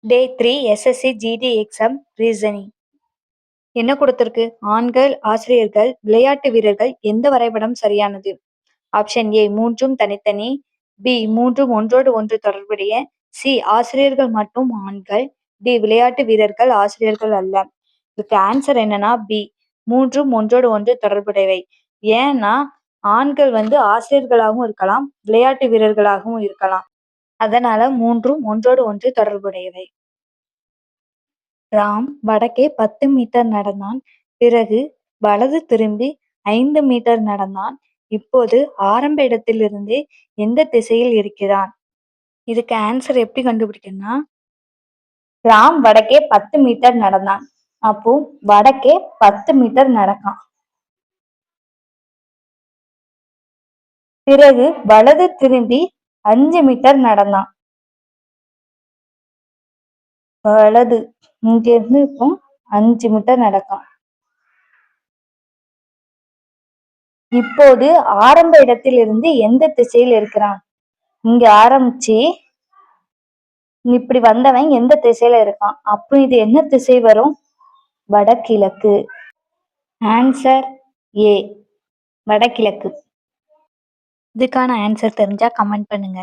டே 3 SSC GD exam reasoning என்ன கொடுத்திருக்கு? ஆண்கள் ஆசிரியர்கள், விளையாட்டு வீரர்கள் எந்த வரைபடம் சரியானது? ஆப்ஷன் ஏ மூன்றும் தனித்தனி, பி மூன்றும் ஒன்றோடு ஒன்று தொடர்புடைய, சி ஆசிரியர்கள் மட்டும் ஆண்கள், டி விளையாட்டு வீரர்கள் ஆசிரியர்கள் அல்ல. இதுக்கு ஆன்சர் என்னன்னா பி மூன்றும் ஒன்றோடு ஒன்று தொடர்புடையவை. ஏன்னா ஆண்கள் ஆசிரியர்களாகவும் இருக்கலாம், விளையாட்டு வீரர்களாகவும் இருக்கலாம். அதனால மூன்றும் ஒன்றோடு ஒன்று தொடர்புடையவை. ராம் வடக்கே 10 மீட்டர் நடந்தான். பிறகு வலது திரும்பி 5 மீட்டர் நடந்தான். இப்போது ஆரம்ப இடத்திலிருந்து எந்த திசையில் இருக்கிறான்? இதுக்கு ஆன்சர் எப்படி கண்டுபிடிக்கணும்னா, ராம் வடக்கே 10 மீட்டர் நடந்தான். அப்போ வடக்கே 10 மீட்டர் நடக்கான். பிறகு வலது திரும்பி 5 மீட்டர் நடந்தான். வலது இங்க இருந்து இப்போ 5 மீட்டர் நடக்கான். இப்போது ஆரம்ப இடத்திலிருந்து எந்த திசையில் இருக்கிறான்? இங்க ஆரம்பிச்சு இப்படி வந்தவன் எந்த திசையில இருக்கான்? அப்போ இது என்ன திசை வரும்? வடகிழக்கு. ஆன்சர் ஏ வடகிழக்கு. இதுக்கான ஆன்சர் தெரிஞ்சா கமெண்ட் பண்ணுங்க.